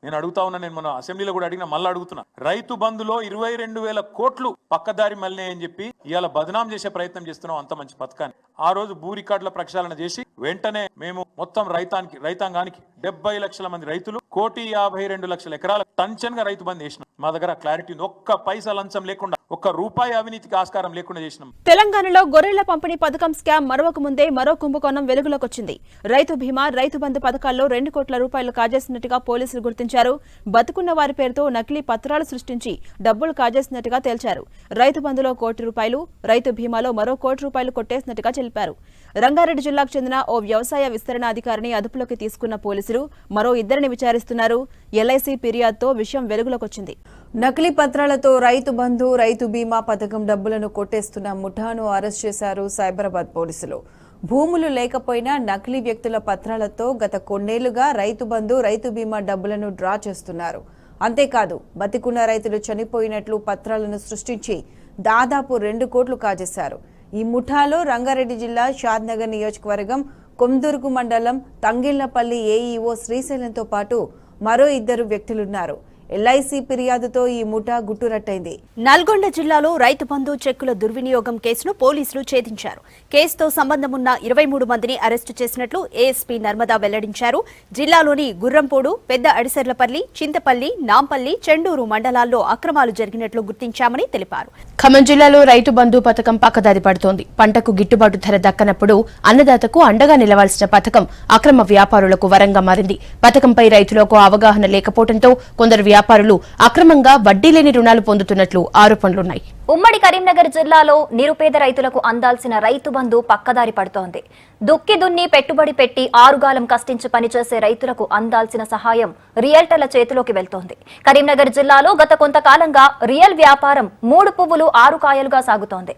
నేను అడుగుతా ఉన్నా, నేను మన అసెంబ్లీలో కూడా అడిగిన, మళ్ళీ అడుగుతున్నా. రైతు బంధులో 22,000 కోట్లు పక్కదారి మళ్ళీ అని చెప్పి ఇవాళ బదనాం చేసే ప్రయత్నం చేస్తున్నాం. అంత మంచి పథకాన్ని ఆ రోజు భూ రికార్డుల ప్రక్షాళన చేసి వెంటనే మేము మొత్తం రైతాంగానికి 70 లక్షల మంది రైతులు 1,52,00,000 ఎకరాల టంచన్ గా రైతు బంధు చేసినాం. మా దగ్గర క్లారిటీ ఉంది. ఒక్క పైసా లంచం లేకుండా, ఒక్క రూపాయి అవినీతికి ఆస్కారం లేకుండా చేసినాం. తెలంగాణలో గొర్రెల పంపిణీ పథకం స్కామ్ మరొక ముందే మరో కుంభకోణం వెలుగులోకి వచ్చింది. రైతు బీమా, రైతు బంధు పథకాల్లో 2 కోట్ల రూపాయలు కాజేసినట్టుగా పోలీసులు గుర్తించారు. బతుకున్న వారి పేరుతో నకిలీ పత్రాలు సృష్టించి డబ్బులు కాజేసినట్టుగా తేల్చారు. రైతు బంధులో 1 కోటి రూపాయలు, రైతు బీమాలో మరో 1 కోటి రూపాయలు కొట్టేసినట్టుగా తెలిపారు. రంగారెడ్డి జిల్లాకు చెందిన ఓ వ్యవసాయ విస్తరణ అధికారిని అదుపులోకి తీసుకున్న పోలీసులు మరో 2 విచారిస్తున్నారు. ఎల్ఐసి ఫిర్యాదుతో విషయం వెలుగులోకి వచ్చింది. నకిలీ పత్రాలతో రైతు బంధు, రైతు బీమా పథకం డబ్బులను కొట్టేస్తున్న ముఠాను అరెస్ట్ చేశారు సైబరాబాద్ పోలీసులు. భూములు లేకపోయినా నకిలీ వ్యక్తుల పత్రాలతో గత కొన్నేళ్లుగా రైతు బంధు, రైతు బీమా డబ్బులను డ్రా చేస్తున్నారు. అంతేకాదు, బతికున్న రైతులు చనిపోయినట్లు పత్రాలను సృష్టించి దాదాపు 2 కోట్లు కాజేశారు. ఈ ముఠాలో రంగారెడ్డి జిల్లా షాద్నగర్ నియోజకవర్గం కొందుర్గు మండలం తంగిళ్లపల్లి ఏఈఓ శ్రీశైలంతో పాటు మరో 2 వ్యక్తులున్నారు. ఎల్ఐసి ఫిర్యాదుతో ఈ ముఠా గుట్టురట్టయింది. నల్గొండ జిల్లాలో రైతు బంధు చెక్కుల దుర్వినియోగం కేసును పోలీసులు ఛేదించారు. కేసుతో సంబంధమున్న 23 మందిని అరెస్టు చేసినట్లు ఏఎస్పీ నర్మదా వెల్లడించారు. జిల్లాలోని గుర్రంపోడు, పెద్ద అడిసర్లపల్లి, చింతపల్లి, నాంపల్లి, చెండూరు మండలాల్లో అక్రమాలు జరిగినట్లు గుర్తించామని తెలిపారు. ఖమ్మం జిల్లాలో రైతు బంధు పథకం పక్కదారి పడుతోంది. పంటకు గిట్టుబాటు ధర దక్కనప్పుడు అన్నదాతకు అండగా నిలవాల్సిన పథకం అక్రమ వ్యాపారులకు వరంగా మారింది. పథకంపై రైతులకు అవగాహన లేకపోవడంతో కొందరు వ్యాపారులు అక్రమంగా వడ్డీ లేని రుణాలు పొందుతున్నట్లు ఆరోపణలున్నాయి. ఉమ్మడి కరీంనగర్ జిల్లాలో నిరుపేద రైతులకు అందాల్సిన రైతు బంధు పక్కదారి పడుతోంది. దుక్కి దున్ని పెట్టుబడి పెట్టి ఆరుగాలం కష్టించి పనిచేసే రైతులకు అందాల్సిన సహాయం రియల్టర్ల చేతిలోకి వెళ్తోంది. కరీంనగర్ జిల్లాలో గత కొంతకాలంగా రియల్ వ్యాపారం 3 పువ్వులు 6 కాయలుగా సాగుతోంది.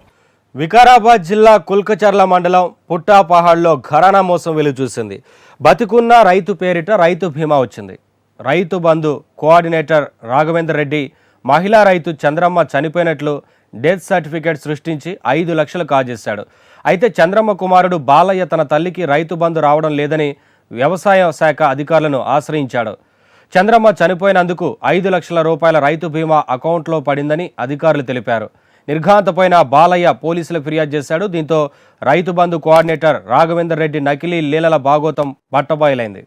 వికారాబాద్ జిల్లా కుల్కచర్ల మండలం పుట్టాపహాడ్లో ఘరానా మోసం వెలుగుచూసింది. బతికున్న రైతు పేరిట రైతు బీమా వచ్చింది. రైతు బంధు కోఆర్డినేటర్ రాఘవేందర్ రెడ్డి మహిళా రైతు చంద్రమ్మ చనిపోయినట్లు డెత్ సర్టిఫికేట్ సృష్టించి 5 లక్షలు కాజేశాడు. అయితే చంద్రమ్మ కుమారుడు బాలయ్య తన తల్లికి రైతు బంధు రావడం లేదని వ్యవసాయ శాఖ అధికారులను ఆశ్రయించాడు. చంద్రమ్మ చనిపోయినందుకు 5 లక్షల రూపాయల రైతు బీమా అకౌంట్లో పడిందని అధికారులు తెలిపారు. నిర్ఘాంతపోయిన బాలయ్య పోలీసులకు ఫిర్యాదు చేశాడు. దీంతో రైతు బంధు కోఆర్డినేటర్ రాఘవేందర్ రెడ్డి నకిలీ లీలల భాగోతం బట్టబయలైంది.